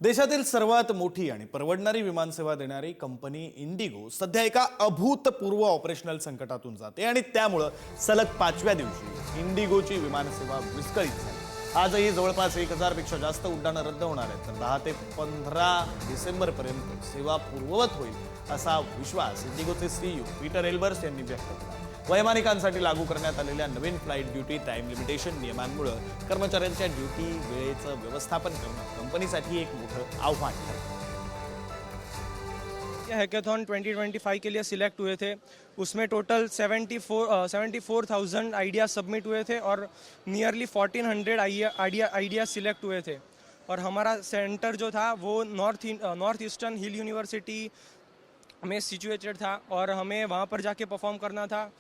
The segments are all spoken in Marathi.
देशातील सर्वात मोठी आणि परवडणारी विमानसेवा देणारी कंपनी इंडिगो सध्या एका अभूतपूर्व ऑपरेशनल संकटातून जाते आणि त्यामुळे सलग 5व्या दिवशी इंडिगोची विमानसेवा विस्कळीत झाली। आजही जवळपास 1000 पेक्षा जास्त उड्डाणं रद्द होणार आहेत, तर 10 ते 15 डिसेंबर पर्यंत सेवा पूर्ववत होईल असा विश्वास इंडिगोचे सीईओ पीटर एल्बर्स यांनी व्यक्त केला। वैमानिकांसाठी लागू करण्यात आलेल्या नवीन फ्लाइट ड्युटी टाइम लिमिटेशन नियमांमुळे कर्मचाऱ्यांच्या ड्युटी वेळेचं व्यवस्थापन करणं कंपनीसाठी एक मोठं आव्हान ठरलं। हैकेथॉन 2025 के लिए सिलेक्ट हुए थे, उसमें टोटल 74,000 आइडिया सबमिट हुए थे और नियरली 1400 आइडिया सिलेक्ट हुए थे। और हमारा सेंटर जो था वो नॉर्थ ईस्टर्न हिल यूनिवर्सिटी में सिचुएटेड था और हमें वहाँ पर जाके परफॉर्म करना था।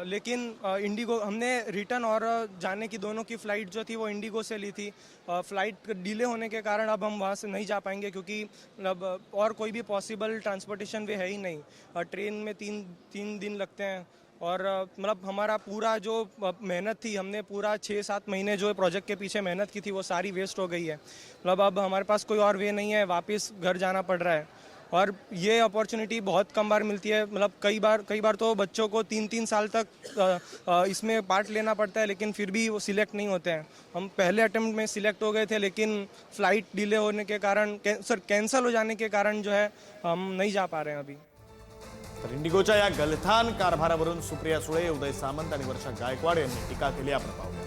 लेकिन इंडिगो हमने रिटर्न और जाने की दोनों की फ़्लाइट जो थी वो इंडिगो से ली थी। फ़्लाइट डिले होने के कारण अब हम वहाँ से नहीं जा पाएंगे, क्योंकि अब और कोई भी पॉसिबल ट्रांसपोर्टेशन वे है ही नहीं। ट्रेन में तीन दिन लगते हैं और मतलब हमारा पूरा जो मेहनत थी, हमने पूरा 6-7 महीने जो प्रोजेक्ट के पीछे मेहनत की थी वो सारी वेस्ट हो गई है। मतलब अब हमारे पास कोई और वे नहीं है, वापस घर जाना पड़ रहा है। और ये अपॉर्चुनिटी बहुत कम बार मिलती है। मतलब कई बार तो बच्चों को 3-3 साल तक इसमें पार्ट लेना पड़ता है, लेकिन फिर भी वो सिलेक्ट नहीं होते हैं। हम पहले अटेम्प्ट में सिलेक्ट हो गए थे, लेकिन फ़्लाइट डिले होने के कारण कैंसिल हो जाने के कारण जो है हम नहीं जा पा रहे हैं अभी। तर इंडिगोच्या या गलथान कारभारावरून सुप्रिया सुळे, उदय सामंत आणि वर्षा गायकवाड यांनी टीका केली। आपण पाहूया।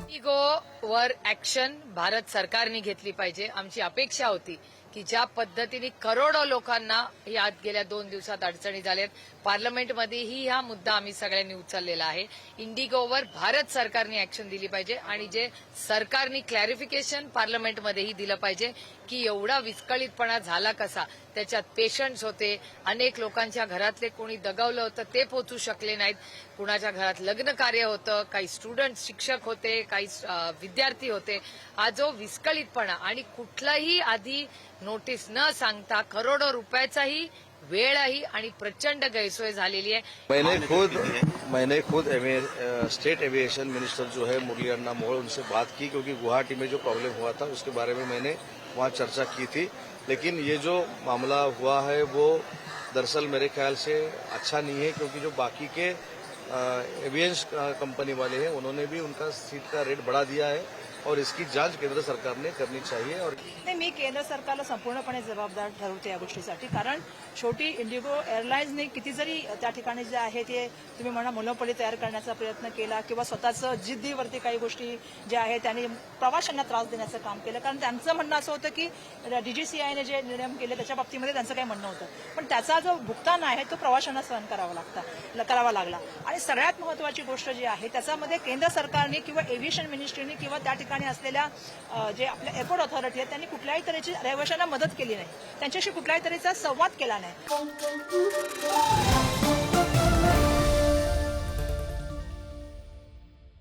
इंडिगोवर ॲक्शन भारत सरकारने घेतली पाहिजे। आमची अपेक्षा होती की ज्या पद्धतीने करोडो लोकांना यात गेल्या 2 दिवसात अडचणी झाल्यात, पार्लमेंटमध्येही हा मुद्दा आम्ही सगळ्यांनी उचललेला आहे। इंडिगोवर भारत सरकारने ॲक्शन दिली पाहिजे आणि जे सरकारने क्लॅरिफिकेशन पार्लमेंटमध्येही दिलं पाहिजे की एवढा विस्कळीतपणा झाला कसा। त्याच्यात पेशंट्स होते, अनेक लोकांच्या घरातले कोणी दगावलं होतं ते पोहोचू शकले नाहीत, कुणाच्या घरात लग्न कार्य होतं, काही स्टुडंट शिक्षक होते, काही विद्यार्थी होते। हा जो विस्कळीतपणा आणि कुठलाही आधी नोटीस न सांगता करोडो रुपयाचाही वेळही आणि प्रचंड गैरसोय झालेली आहे। मैंने खुद स्टेट एविएशन मिनिस्टर जो है मुरली अन्ना मोहोळ, उनसे बात की, क्योंकि गुवाहाटी में जो प्रॉब्लम हुआ था उसके बारे में मैंने वहाँ चर्चा की थी। लेकिन ये जो मामला हुआ है वो दरअसल मेरे ख्याल से अच्छा नहीं है, क्योंकि जो बाकी के एविएंस कंपनी वाले हैं उन्होंने भी उनका सीट का रेट बढ़ा दिया है और इसकी जांच केंद्र सरकार ने करनी चाहिए। और नाही, मी केंद्र सरकारला संपूर्णपणे जबाबदार ठरवते या गोष्टीसाठी, कारण शेवटी इंडिगो एअरलाइन्सने किती जरी त्या ठिकाणी जे आहे ते तुम्ही म्हणा मोनोपोली तयार करण्याचा प्रयत्न केला किंवा स्वतःचं जिद्दीवरती काही गोष्टी ज्या आहेत त्यांनी प्रवाशांना त्रास देण्याचं काम केलं, कारण त्यांचं म्हणणं असं होतं की डीजीसीआयने जे नियम केले त्याच्या बाबतीमध्ये त्यांचं काही म्हणणं होतं, पण त्याचा जो भुगतान आहे तो प्रवाशांना सहन करावा लागला। आणि सगळ्यात महत्त्वाची गोष्ट जी आहे त्याच्यामध्ये केंद्र सरकारने किंवा एव्हिएशन मिनिस्ट्रीने किंवा त्या ठिकाणी असलेल्या जे आपल्या एअरपोर्ट ऑथॉरिटी आहेत त्यांनी कुठल्याही तऱ्हेची रहिवाशांना मदत केली नाही, त्यांच्याशी कुठल्याही तऱ्हेचा संवाद केला नाही।